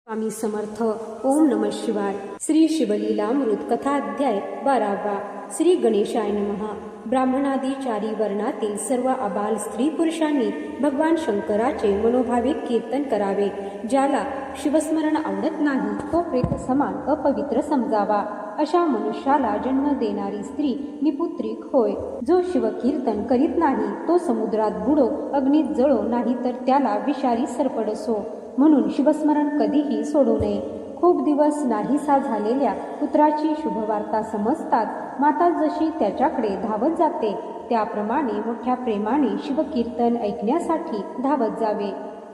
स्वामी समर्थ. ओम नमः शिवाय. श्री शिवलीलामृत कथाध्याय 12. श्री गणेशाय नमः. ब्राह्मणादी चारी वर्णातील सर्व आबाल स्त्री पुरुषांनी भगवान शंकराचे मनोभाविक कीर्तन करावे. ज्याला शिवस्मरण आवडत नाही तो प्रेत समान अपवित्र समजावा. अशा मनुष्याला जन्म देणारी स्त्री निपुत्रिक होय. जो शिवकीर्तन करीत नाही तो समुद्रात बुडो, अग्नीत जळो, नाही तर त्याला विषारी सरपडसो. म्हणून शिवस्मरण कधीही सोडू नये. खूप दिवस नाहीसा झालेल्या पुत्राची शुभवार्ता समजतात माता जशी त्याच्याकडे धावत जाते त्याप्रमाणे मोठ्या प्रेमाने शिवकीर्तन ऐकण्यासाठी धावत जावे.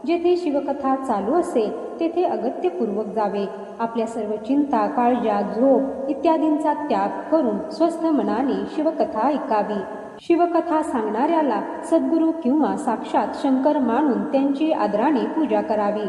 जेथे शिवकथा चालू असेल तेथे अगत्यपूर्वक जावे. आपल्या सर्व चिंता, काळजा, झोप इत्यादींचा त्याग करून स्वस्थ मनाने शिवकथा ऐकावी. शिवकथा सांगणाऱ्याला सद्गुरू किंवा साक्षात शंकर मानून त्यांची आदराने पूजा करावी.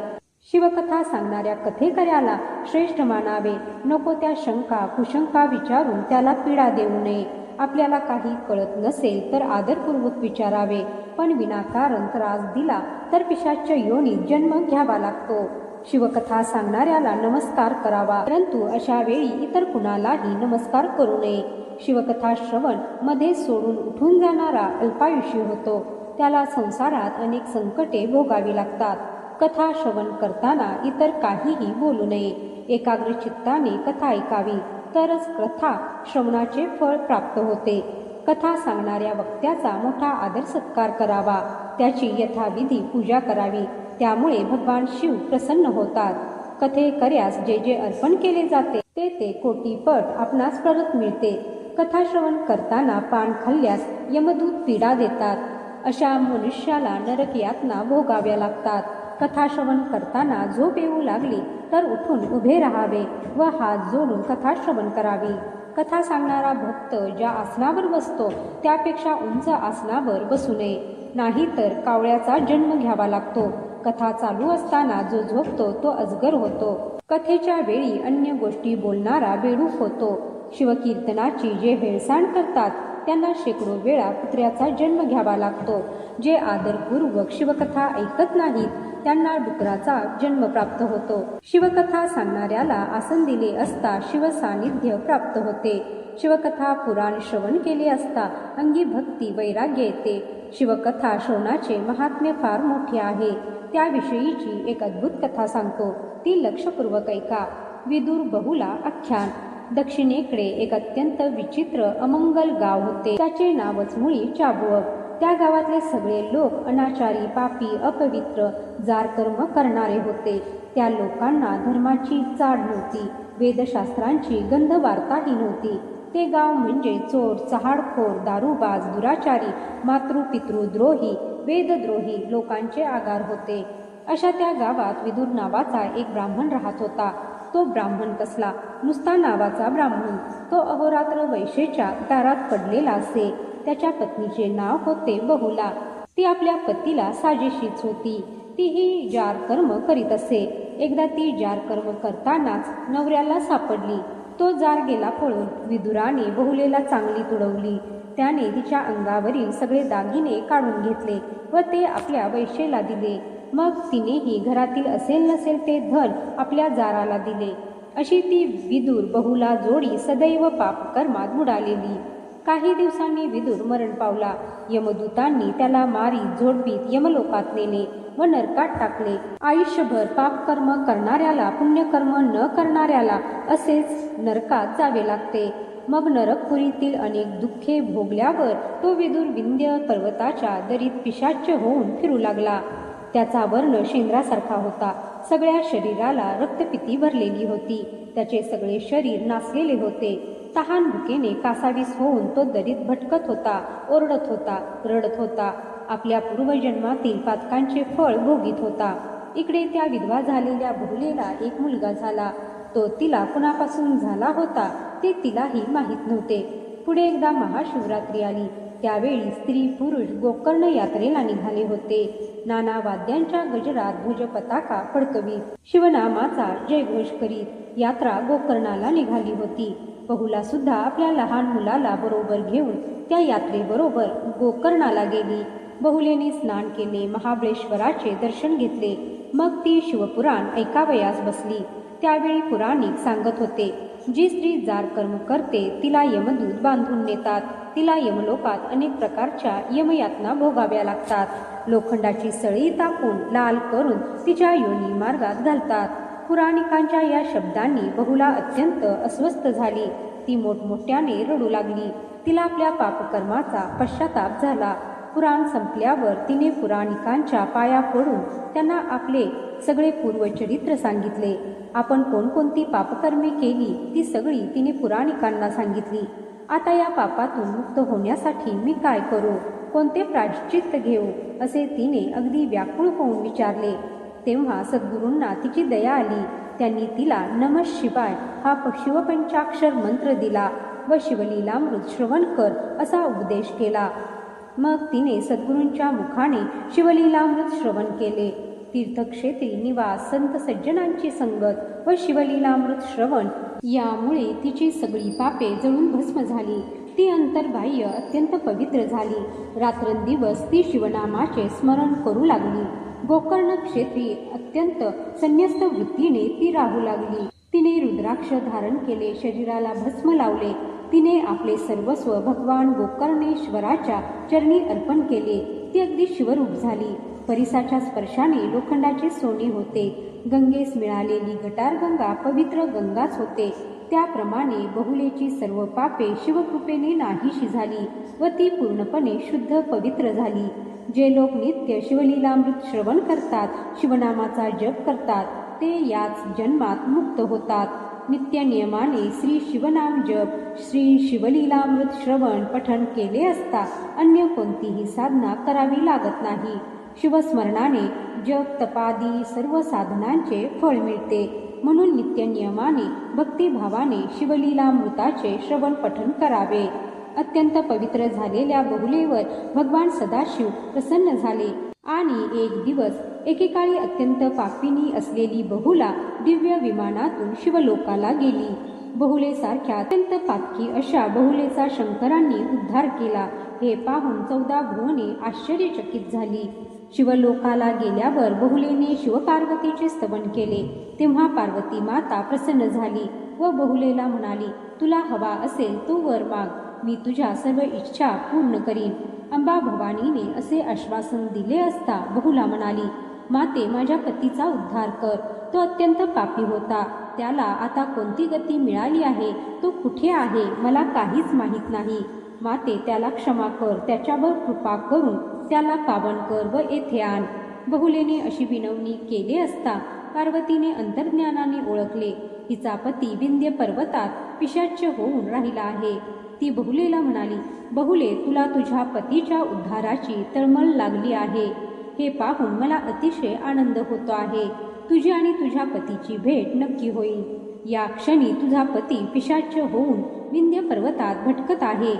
शिवकथा सांगणाऱ्या कथेकऱ्याला श्रेष्ठ मानावे. नको त्या शंका कुशंका विचारून त्याला पीडा देऊ नये. आपल्याला काही कळत नसेल तर आदरपूर्वक विचारावे, पण विनाकारण त्रास दिला तर पिशाच्य योनीत जन्म घ्यावा लागतो. शिवकथा सांगणाऱ्याला नमस्कार करावा, परंतु अशा वेळी इतर कुणालाही नमस्कार करू नये. शिवकथा श्रवण मध्ये सोडून उठून जाणारा अल्पायुषी होतो. त्याला संसारात अनेक संकटे भोगावी लागतात. कथा श्रवण करताना इतर काहीही बोलू नये. एकाग्र चित्ताने कथा ऐकावी, तरच कथा श्रवणाचे फळ प्राप्त होते. कथा सांगणाऱ्या वक्त्याचा मोठा आदर सत्कार करावा. त्याची यथाविधी पूजा करावी. त्यामुळे भगवान शिव प्रसन्न होतात. कथेकऱ्यास जे जे अर्पण केले जाते ते कोटीपट आपणास परत मिळते. कथा श्रवण करताना पान खाल्ल्यास यमदूत पीडा देतात. अशा मनुष्याला नरक यातना भोगाव्या लागतात. कथा श्रवण करताना झोप येऊ लागली तर उठून उभे राहावे व हात जोडून कथा श्रवण करावी. कथा सांगणारा भक्त ज्या आसनावर बसतो त्यापेक्षा उंच आसनावर बसू नये, नाहीतर कावळ्याचा जन्म घ्यावा लागतो. कथा चालू असताना जो झोपतो तो अजगर होतो. कथेच्या वेळी अन्य गोष्टी बोलणारा बेडूक होतो. शिवकीर्तनाची जे हेळसांड करतात त्यांना शेकडो वेळा कुत्र्याचा जन्म घ्यावा लागतो. जे आदरपूर्वक शिवकथा ऐकत नाहीत त्यांना डुकराचा जन्म प्राप्त होतो. शिवकथा सांगणाऱ्याला आसन दिले असता शिवसान्निध्य प्राप्त होते. शिवकथा पुराण श्रवण केले असता अंगी भक्ती वैराग्य येते. शिवकथा श्रवणाचे महात्म्य फार मोठे आहे. त्याविषयीची एक अद्भुत कथा सांगतो, ती लक्षपूर्वक ऐका. विदुर बहुला आख्यान. दक्षिणेकडे एक अत्यंत विचित्र अमंगल गाव होते. त्याचे नावच मुळी चाबुवक. त्या गावातले सगळे लोक अनाचारी, पापी, अपवित्र, जारकर्म करणारे होते. त्या लोकांना धर्माची चाड नव्हती. वेदशास्त्रांची गंध वार्ताही नव्हती. ते गाव म्हणजे चोर, चहाडखोर, दारूबाज, दुराचारी, मातृपितृद्रोही, वेदद्रोही लोकांचे आगार होते. अशा त्या गावात विदुर नावाचा एक ब्राह्मण राहत होता. तो ब्राह्मण कसला, नुसता नावाचा ब्राह्मण. तो अहोरात्र वैशेच्या दारात पडलेला असे. त्याच्या पत्नीचे नाव होते बहुला. ती आपल्या पतीला साजेशीच होती. तीही जार कर्म करीत असे. एकदा ती जार कर्म करतानाच नवऱ्याला सापडली. तो जार गेला पळून. विदुराने बहुलेला चांगली तुडवली. त्याने तिच्या अंगावरील सगळे दागिने काढून घेतले व ते आपल्या वैशेला दिले. मग तिनेही घरातील असेल नसेल ते धन आपल्या जाराला दिले. अशी ती विदुर बहुला जोडी सदैव पापकर्मात बुडालेली. काही दिवसांनी विदुर मरण पावला. यमदूतांनी त्याला मारीत झोडपीत यमलोकात नेले व नरकात टाकले. आयुष्यभर पापकर्म करणाऱ्याला पुण्यकर्म न करणाऱ्याला असेच नरकात जावे लागते. मग नरकपुरीतील अनेक दुःखे भोगल्यावर तो विदुर विंध्य पर्वताच्या दरीत पिशाच्य होऊन फिरू लागला. त्याचा वर्ण शेंद्रासारखा होता. सगळ्या शरीराला रक्तपिती भरलेली होती. त्याचे सगळे शरीर नासलेले होते. तहान भुकेने कासावीस होऊन तो दरीत भटकत होता, ओरडत होता, रडत होता. आपल्या पूर्वजन्मातील पातकांचे फळ भोगीत होता. इकडे त्या विधवा झालेल्या बहुलेला एक मुलगा झाला. तो तिला कुणापासून झाला होता ते तिलाही माहीत नव्हते. पुढे एकदा महाशिवरात्री आली. त्यावेळी स्त्री पुरुष गोकर्ण यात्रेला निघाले होते. नाना वाद्यांच्या गजरात ध्वज पताका फडकवीत शिवनामाचा जयघोष करीत यात्रा गोकर्णाला निघाली होती. बहुला सुद्धा आपल्या लहान मुलाला बरोबर घेऊन त्या यात्रेबरोबर गोकर्णाला गेली. बहुलेने स्नान केले, महाबळेश्वराचे दर्शन घेतले. मग ती शिवपुराण ऐकावयास बसली. त्यावेळी पुराणिक सांगत होते, जी स्त्री जार कर्म करते तिला यमदूत बांधून नेतात. तिला यमलोकात अनेक प्रकारच्या यमयातना भोगाव्या लागतात. लोखंडाची सळी टाकून लाल करून तिच्या योनी मार्गात घालतात. पुराणिकांच्या या शब्दांनी बहुला अत्यंत अस्वस्थ झाली. ती मोठमोठ्याने रडू लागली. तिला आपल्या पापकर्माचा पश्चाताप झाला. पुराण संपल्यावर तिने पुराणिकांच्या पाया पडून त्यांना आपले सगळे पूर्वचरित्र सांगितले. आपण कोणकोणती पापकर्मे केली ती सगळी तिने पुराणिकांना सांगितली. आता या पापातून मुक्त होण्यासाठी मी काय करू, कोणते प्रायश्चित्त घेऊ, असे तिने अगदी व्याकुळ होऊन विचारले. तेव्हा सद्गुरूंना तिची दया आली. त्यांनी तिला नमः शिवाय हा शिवपंचाक्षर मंत्र दिला व शिवलीलामृत श्रवण कर असा उपदेश केला. मग तिने सद्गुरूंच्या मुखाने शिवलीलामृत श्रवण केले. तीर्थक्षेत्री निवास, संत सज्जनांची संगत व शिवलीलामृत श्रवण यामुळे तिची सगळी पापे जळून भस्म झाली. ती अंतर्बाह्य अत्यंत पवित्र झाली. रात्रंदिवस ती शिवनामाचे स्मरण करू लागली. गोकर्ण क्षेत्री अत्यंत संन्यस्त वृत्तीने ती राहू लागली. तिने रुद्राक्ष धारण केले, शरीराला भस्म लावले. तिने आपले सर्वस्व भगवान गोकर्णेश्वराच्या चरणी अर्पण केले. ती अगदी शिवरूप झाली. परिसाच्या स्पर्शाने लोखंडाचे सोने होते. गंगेस मिळालेली गटारगंगा पवित्र गंगाच होते. त्याप्रमाणे बहुलेची सर्व पापे शिवकृपेने नाहीशी झाली व ती पूर्णपणे शुद्ध पवित्र झाली. जे लोक नित्य शिवलीलामृत श्रवण करतात, शिवनामाचा जप करतात, ते याच जन्मात मुक्त होतात. नित्य नियमाने श्री शिवनाम जप, श्री शिवलीलामृत श्रवण पठण केले असता अन्य कोणतीही साधना करावी लागत नाही. शिवस्मरणाने जप तपादी सर्व साधनांचे फळ मिळते. म्हणून नित्य नियमाने भक्तिभावाने शिवलीलामृताचे श्रवण पठण करावे. अत्यंत पवित्र झालेल्या बहुलेवर भगवान सदाशिव प्रसन्न झाले आणि एक दिवस एकेकाळी अत्यंत पापिनी असलेली बहुला दिव्य विमानातून शिवलोकाला गेली. बहुलेसारख्या अत्यंत पातकी अशा बहुलेचा शंकरांनी उद्धार केला. हे पाहून 14 भुवने आश्चर्यचकित झाली. शिवलोकाला गेल्यावर बहुलेने शिवपार्वतीचे स्तवन केले. तेव्हा पार्वती माता प्रसन्न झाली व बहुलेला म्हणाली, तुला हवा असेल तो वर माग, मी तुझ्या सर्व इच्छा पूर्ण करीन. अंबा भवानीने असे आश्वासन दिले असता बहुला म्हणाली, माते, माझ्या पतीचा उद्धार कर. तो अत्यंत पापी होता. त्याला आता कोणती गती मिळाली आहे, तो कुठे आहे, मला काहीच माहीत नाही. माते, त्याला क्षमा कर, त्याच्यावर कृपा करून त्याला पावन कर व येथे आण. बहुलेने अशी विनवणी केली असता पार्वतीने अंतर्ज्ञानाने ओळखले, हिचा पती विंध्य पर्वतात पिशाच्य होऊन राहिला आहे. ती बहुलेला म्हणाली, बहुले, तुला तुझ्या पतीच्या उद्धाराची तळमळ लागली आहे. हे पाहून मला अतिशय आनंद होतो आहे. तुझी आणि तुझ्या पतीची भेट नक्की होईल. या क्षणी तुझा पती पिशाच्य होऊन विंध्य पर्वतात भटकत आहे.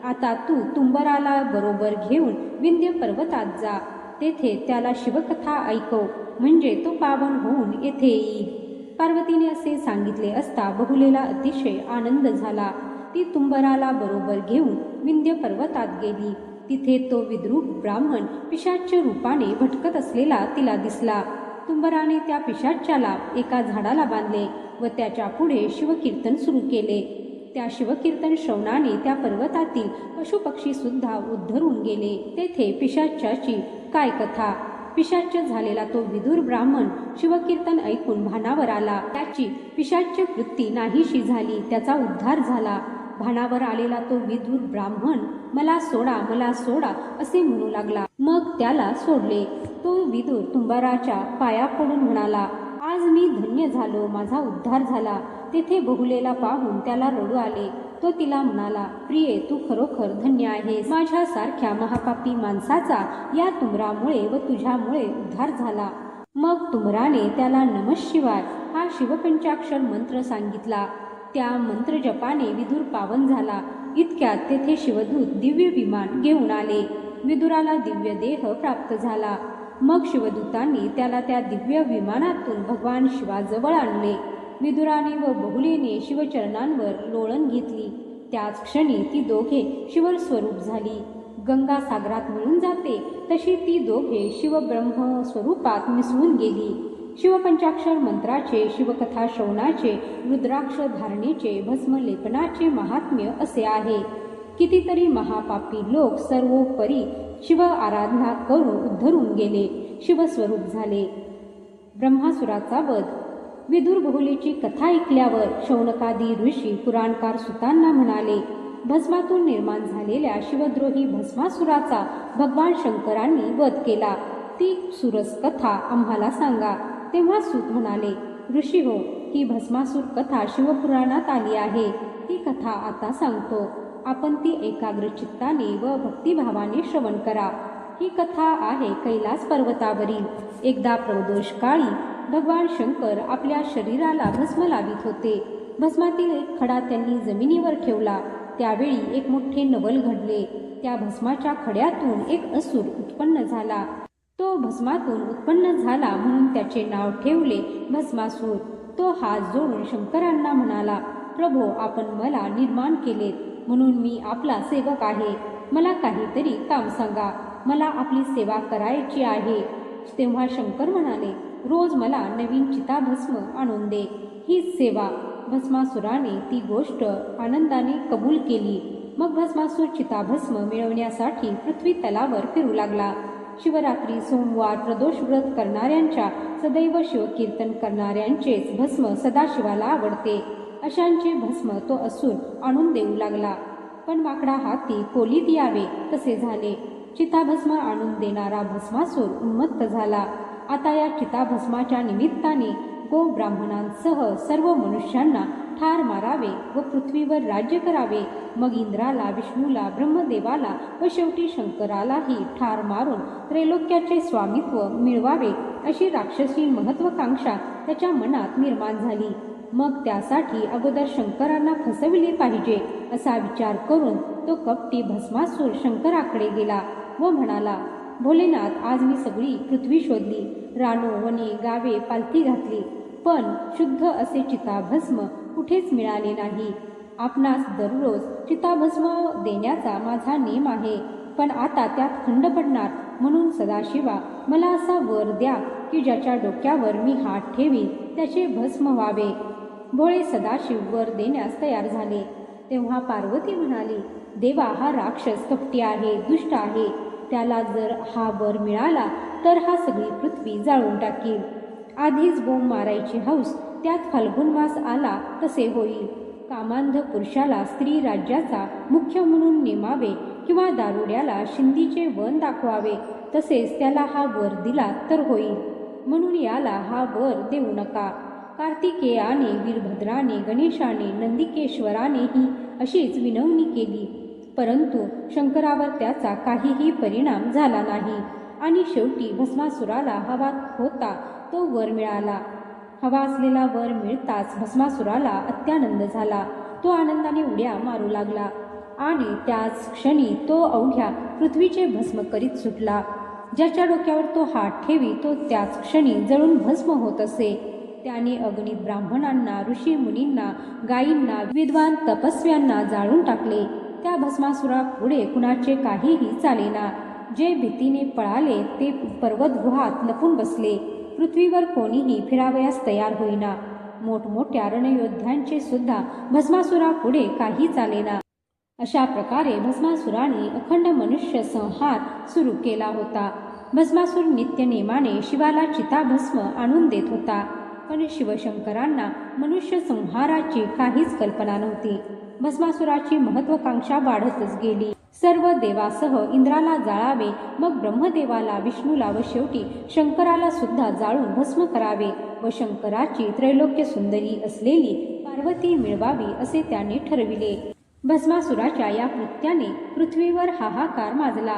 आता तू तुंबराला बरोबर घेऊन विंध्य पर्वतात जा. तेथे त्याला शिवकथा ऐकव, म्हणजे तो पावन होऊन येथे येईल. पार्वतीने असे सांगितले असता बहुलेला अतिशय आनंद झाला. ती तुंबराला बरोबर घेऊन विंध्य पर्वतात गेली. तिथे तो विद्रूप ब्राह्मण पिशाच्य रूपाने भटकत असलेला तिला दिसला. तुंबराने त्या पिशाच्याला एका झाडाला बांधले व त्याच्या पुढे शिवकीर्तन सुरू केले. त्या शिवकीर्तन श्रवणाने त्या पर्वतातील पशुपक्षी सुद्धा उद्धरून गेले. तेथे पिशाच्याची काय कथा. पिशाच्य झालेला तो विदुर ब्राह्मण शिवकीर्तन ऐकून भानावर आला. त्याची पिशाच्य वृत्ती नाहीशी झाली. त्याचा उद्धार झाला. भानावर आलेला तो विदुर ब्राह्मण मला सोडा, मला सोडा असे म्हणू लागला. मग त्याला सोडले. तो विदुर तुंबराच्या पाया पडून म्हणाला, आज मी धन्य झालो, माझा उद्धार झाला. तेथे बहुलेला पाहून त्याला रडू आले. तो तिला म्हणाला, प्रिये, तू खरोखर धन्य आहेस. माझ्यासारख्या महापापी माणसाचा या तुंबरामुळे व तुझ्यामुळे उद्धार झाला. मग तुंबराने त्याला नमः शिवाय हा शिवपंचाक्षर मंत्र सांगितला. त्या मंत्रजपाने विदुर पावन झाला. इतक्यात तेथे शिवदूत दिव्य विमान घेऊन आले. विदुराला दिव्य देह प्राप्त झाला. मग शिवदूतांनी त्याला त्या दिव्य विमानातून भगवान शिवाजवळ आणले. विदुराने व बहुलेने शिवचरणांवर लोळण घेतली. त्याच क्षणी ती दोघे शिवर स्वरूप झाली. गंगा सागरात मिळून जाते तशी ती दोघे शिवब्रह्म स्वरूपात मिसळून गेली. शिवपंचाक्षर मंत्राचे, शिवकथा श्रवणाचे, रुद्राक्ष धारणेचे, भस्म लेपनाचे महात्म्य असे आहे. कितीतरी महापापी लोक सर्वोपरी शिव आराधना करून उद्धरून गेले, शिवस्वरूप झाले. ब्रह्मासुराचा वध. विदुर बहुलेची कथा ऐकल्यावर शौनकादी ऋषी पुराणकार सुतांना म्हणाले, भस्मातून निर्माण झालेल्या शिवद्रोही भस्मासुराचा भगवान शंकरांनी वध केला. ती सुरस कथा आम्हाला सांगा. तेव्हा सूत म्हणाले, ऋषी हो, ही भस्मासूर कथा शिवपुराणात आली आहे. ती कथा आता सांगतो. आपण ती एकाग्र चित्ताने व भक्तिभावाने श्रवण करा. ही कथा आहे कैलास पर्वतावरील. एकदा प्रदोष काळी भगवान शंकर आपल्या शरीराला भस्म लावित होते. भस्मातील एक खडा त्यांनी जमिनीवर ठेवला. त्यावेळी एक मोठे नवल घडले. त्या भस्माच्या खड्यातून एक असुर उत्पन्न झाला. तो भस्मातून उत्पन्न झाला म्हणून त्याचे नाव ठेवले भस्मासूर. तो हात जोडून शंकरांना म्हणाला, प्रभो, आपण मला निर्माण केलेत म्हणून मी आपला सेवक आहे. मला काहीतरी काम सांगा. मला आपली सेवा करायची आहे. तेव्हा शंकर म्हणाले, रोज मला नवीन चिताभस्म आणून दे. हीच सेवा. भस्मासुराने ती गोष्ट आनंदाने कबूल केली. मग भस्मासूर चिताभस्म मिळवण्यासाठी पृथ्वी तलावर फिरू लागला. शिवरात्री, सोमवार, प्रदोष व्रत करणाऱ्यांच्या, सदैव शिवकीर्तन करणाऱ्यांचेच भस्म सदाशिवाला आवडते. अशांचे भस्म तो असुर आणून देऊ लागला. पण माकडा हाती कोलीत यावे तसे झाले. चिताभस्म आणून देणारा भस्मासूर उन्मत्त झाला. आता या चिताभस्माच्या निमित्ताने गोब्राह्मणांसह सर्व मनुष्यांना ठार मारावे व पृथ्वीवर राज्य करावे. मग इंद्राला, विष्णूला, ब्रह्मदेवाला व शेवटी शंकरालाही ठार मारून त्रैलोक्याचे स्वामित्व मिळवावे अशी राक्षसी महत्वाकांक्षा त्याच्या मनात निर्माण झाली. मग त्यासाठी अगोदर शंकरांना फसविले पाहिजे असा विचार करून तो कपटी भस्मासूर शंकराकडे गेला व म्हणाला, भोलेनाथ, आज मी सगळी पृथ्वी शोधली, रानो, वने, गावे पालथी घातली, पण शुद्ध असे चिताभस्म कुठेच मिळाले नाही. आपणास दररोज चिताभस्म देण्याचा माझा नेम आहे, पण आता त्यात खंड पडणार. म्हणून सदाशिवा, मला असा वर द्या की ज्याच्या डोक्यावर मी हात ठेवी त्याचे भस्म व्हावे. भोळे सदाशिव वर देण्यास तयार झाले. तेव्हा पार्वती म्हणाली, देवा, हा राक्षस कपटी आहे, दुष्ट आहे. त्याला जर हा वर मिळाला तर हा सगळी पृथ्वी जाळून टाकील. आधीच बोंब मारायची हौस, त्यात फाल्गुन मास आला तसे होईल. कामांध पुरुषाला स्त्री राज्याचा मुख्य म्हणून नेमावे किंवा दारुड्याला शिंदीचे वन दाखवावे, तसेच त्याला हा वर दिला तर होईल. म्हणून याला हा वर देऊ नका. कार्तिकेयाने, वीरभद्राने, गणेशाने, नंदिकेश्वरानेही अशीच विनवणी केली, परंतु शंकरावर त्याचा काहीही परिणाम झाला नाही. आणि शेवटी भस्मासुराला हवा होता तो वर मिळाला. हवा असलेला वर मिळताच भस्मासुराला अत्यानंद झाला. तो आनंदाने उड्या मारू लागला आणि त्याच क्षणी तो अवघ्या पृथ्वीचे भस्म करीत सुटला. ज्याच्या डोक्यावर तो हात ठेवी तो त्याच क्षणी जळून भस्म होत असे. त्याने अगणित ब्राह्मणांना, ऋषी मुनींना, गायींना, विद्वान तपस्व्यांना जाळून टाकले. त्या भस्मासुरा पुढे कुणाचे काहीही चालेना. जे भीतीने पळाले ते पर्वत गुहात लपून बसले. पृथ्वीवर कोणीही फिरावयास तयार होईना. मोठमोठ्या रणयोद्ध्यांचे सुद्धा भस्मासुरा पुढे काही चालेना. अशा प्रकारे भस्मासुराने अखंड मनुष्य संहार सुरू केला होता. भस्मासूर नित्य नेमाने शिवाला चिताभस्म आणून देत होता, पण शिवशंकरांना मनुष्य संहाराची काहीच कल्पना नव्हती. भस्मासुराची महत्वाकांक्षा वाढतच गेली. सर्व देवासह इंद्राला जाळावे, मग ब्रह्मदेवाला, विष्णूला व शेवटी शंकराला सुद्धा जाळून भस्म करावे व शंकराची त्रैलोक्य सुंदरी असलेली पार्वती मिळवावी असे त्याने ठरविले. भस्मासुराच्या या कृत्याने पृथ्वीवर हाहाकार माजला.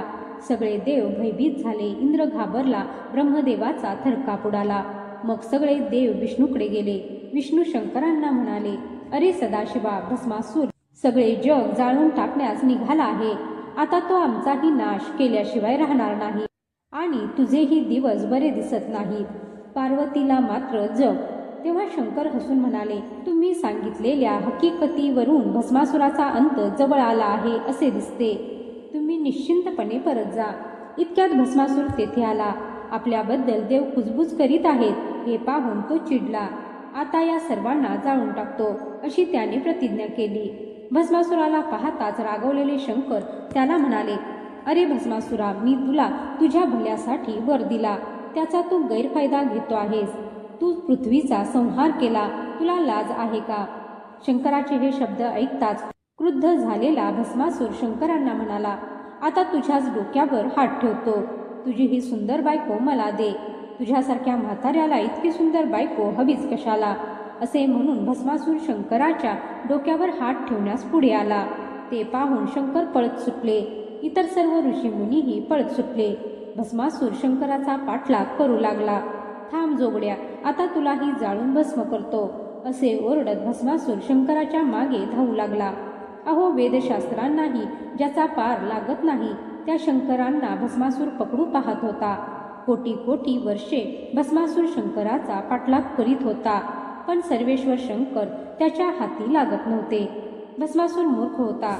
सगळे देव भयभीत झाले. इंद्र घाबरला. ब्रह्मदेवाचा थरकाप उडाला. मग सगळे देव विष्णूकडे गेले. विष्णू शंकरांना म्हणाले, अरे सदाशिवा, भस्मासूर सगळे जग जाळून टाकण्यास निघाला आहे. आता तो आमचाही नाश केल्याशिवाय राहणार नाही आणि तुझेही दिवस बरे दिसत नाहीत. पार्वतीला मात्र जग. तेव्हा शंकर हसून म्हणाले, तुम्ही सांगितलेल्या हकीकतीवरून भस्मासुराचा अंत जवळ आला आहे असे दिसते. तुम्ही निश्चिंतपणे परत जा. इतक्यात भस्मासूर तेथे आला. आपल्याबद्दल देव कुजबुज करीत आहेत हे पाहून तो चिडला. आता या सर्वांना जाळून टाकतो अशी त्याने प्रतिज्ञा केली. भस्मासुराला पाहताच रागवलेले शंकर त्याला म्हणाले, अरे भस्मासुरा, मी तुला तुझ्या भल्यासाठी वर दिला, त्याचा तू गैरफायदा घेतो आहेस. तू पृथ्वीचा संहार केला, तुला लाज आहे का? शंकराचे हे शब्द ऐकताच क्रुद्ध झालेला भस्मासूर शंकरांना म्हणाला, आता तुझ्याच डोक्यावर हात ठेवतो. तुझी ही सुंदर बायको मला दे. तुझ्यासारख्या म्हाताऱ्याला इतकी सुंदर बायको हवीच कशाला? असे म्हणून भस्मासूर शंकराच्या डोक्यावर हात ठेवण्यास पुढे आला. ते पाहून शंकर पळत सुटले. इतर सर्व ऋषीमुनीही पळत सुटले. भस्मासूर शंकराचा पाठलाग करू लागला. थांब जोगड्या, आता तुलाही जाळून भस्म करतो असे ओरडत भस्मासूर शंकराच्या मागे धावू लागला. अहो, वेदशास्त्रांनाही ज्याचा पार लागत नाही त्या शंकरांना भस्मासूर पकडू पाहत होता. कोटी कोटी वर्षे भस्मासूर शंकराचा पाठलाग करीत होता, पण सर्वेश्वर शंकर त्याच्या हाती लागत नव्हते. भस्मासूर मूर्ख होता,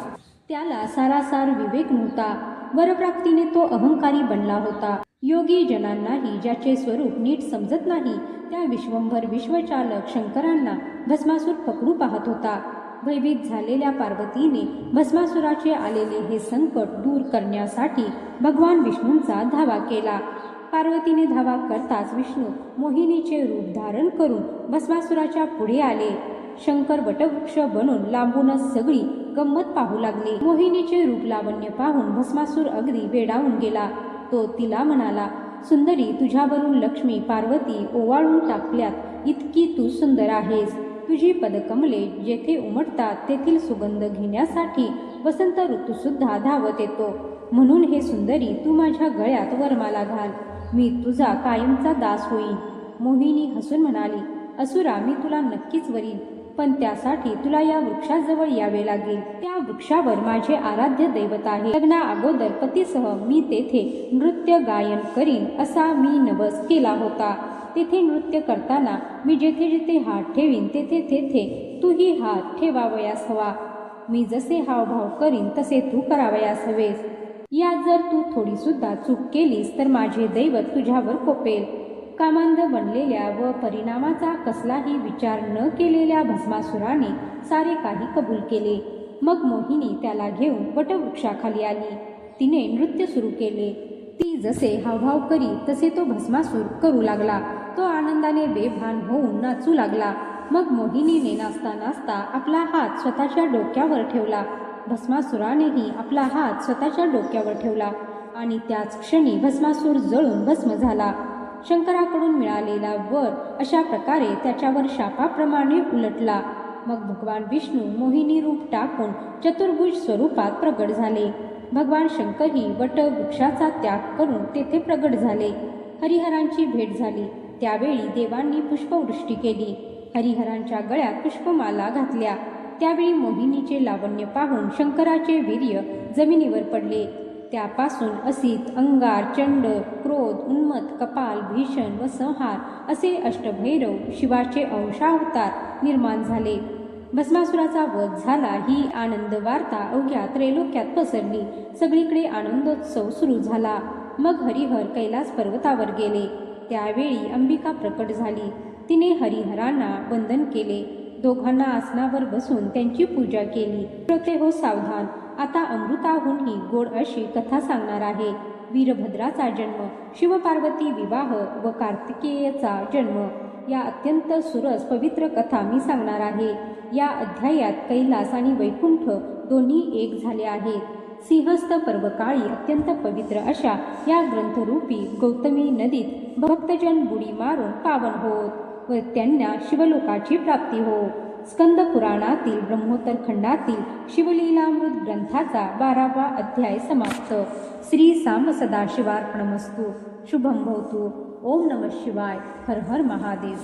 त्याला सारासार विवेक नव्हता. वरप्राप्तीने तो अहंकारी बनला होता. योगी जनांनाही ज्याचे स्वरूप नीट समजत नाही त्या विश्वंभर विश्वचालक शंकरांना भस्मासूर पकडू पाहत होता. भयभीत झालेल्या पार्वतीने भस्मासुराचे आलेले हे संकट दूर करण्यासाठी भगवान विष्णूंचा धावा केला. पार्वतीने धावा करताच विष्णू मोहिनीचे रूप धारण करून भस्मासुराच्या पुढे आले. शंकर वटवृक्ष बनून लांबूनच सगळी गंमत पाहू लागले. मोहिनीचे रूप लावण्य पाहून भस्मासूर अगदी वेडावून गेला. तो तिला म्हणाला, सुंदरी, तुझ्यावरून लक्ष्मी पार्वती ओवाळून टाकल्यात इतकी तू सुंदर आहेस. तुझी पदकमले जेथे उमटतात तेथील सुगंध घेण्यासाठी वसंत ऋतूसुद्धा धावत येतो. म्हणून हे सुंदरी, तू माझ्या गळ्यात वरमाला घाल, मी तुझा कायमचा दास होईन. मोहिनी हसून म्हणाली, असुरा, मी तुला नक्कीच वरीन, पण त्यासाठी तुला या वृक्षाजवळ यावे लागेल. त्या वृक्षावर माझे आराध्य दैवत आहे. लग्ना अगोदर पतीसह मी तेथे नृत्य गायन करीन असा मी नवस केला होता. तेथे नृत्य करताना मी जेथे जेथे हात ठेवीन तेथे तेथे तूही हात ठेवावयास हवा. मी जसे हावभाव करीन तसे तू करावयास हवेस. यात जर तू थोडी सुद्धा चूक केलीस तर माझे दैवत तुझ्यावर कोपेल. कामांध बनलेल्या व परिणामाचा कसलाही विचार न केलेल्या भस्मासुराने सारे काही कबूल केले. मग मोहिनी त्याला घेऊन वटवृक्षाखाली आली. तिने नृत्य सुरू केले. ती जसे हावभाव करी तसे तो भस्मासूर करू लागला. तो आनंदाने बेभान होऊन नाचू लागला. मग मोहिनीने नाचता नाचता आपला हात स्वतःच्या डोक्यावर ठेवला. भस्मासुरानेही आपला हात स्वतःच्या डोक्यावर ठेवला आणि त्याच क्षणी भस्मासूर जळून भस्म झाला. शंकराकडून मिळालेला वर अशा प्रकारे त्याच्यावर शापाप्रमाणे उलटला. मग भगवान विष्णू मोहिनी रूप टाकून चतुर्भुज स्वरूपात प्रगट झाले. भगवान शंकरही वटवृक्षाचा त्याग करून तेथे प्रगट झाले. हरिहरांची भेट झाली. त्यावेळी देवांनी पुष्पवृष्टी केली. हरिहरांच्या गळ्यात पुष्पमाला घातल्या. त्यावेळी मोहिनीचे लावण्य पाहून शंकराचे वीर्य जमिनीवर पडले. त्यापासून असित, अंगार, चंड, क्रोध, उन्मत्त, कपाल, भीषण व संहार असे अष्टभैरव शिवाचे अंशावतार निर्माण झाले. भस्मासुराचा वध झाला ही आनंद वार्ता अवघ्या त्रैलोक्यात पसरली. सगळीकडे आनंदोत्सव सुरू झाला. मग हरिहर कैलास पर्वतावर गेले. त्यावेळी अंबिका प्रकट झाली. तिने हरिहरांना वंदन केले. दोघांना आसनावर बसून त्यांची पूजा केली. श्रोते हो सावधान, आता अमृताहूनही गोड अशी कथा सांगणार आहे. वीरभद्राचा जन्म, शिवपार्वती विवाह व कार्तिकेयचा जन्म या अत्यंत सुरस पवित्र कथा मी सांगणार आहे. या अध्यायात कैलास आणि वैकुंठ दोन्ही एक झाले आहेत. सिंहस्थ पर्वकाळी अत्यंत पवित्र अशा या ग्रंथरूपी गौतमी नदीत भक्तजन बुडी मारून पावन होत व त्यांना शिवलोकाची प्राप्ती हो. स्कंद पुराणातील ब्रह्मोत्तर खंडातील शिवलीलामृत ग्रंथाचा 12वा अध्याय समाप्त. श्री सांब सदाशिवार्पणमस्तु. शुभम भवतु. ओम नमः शिवाय. हर हर महादेव.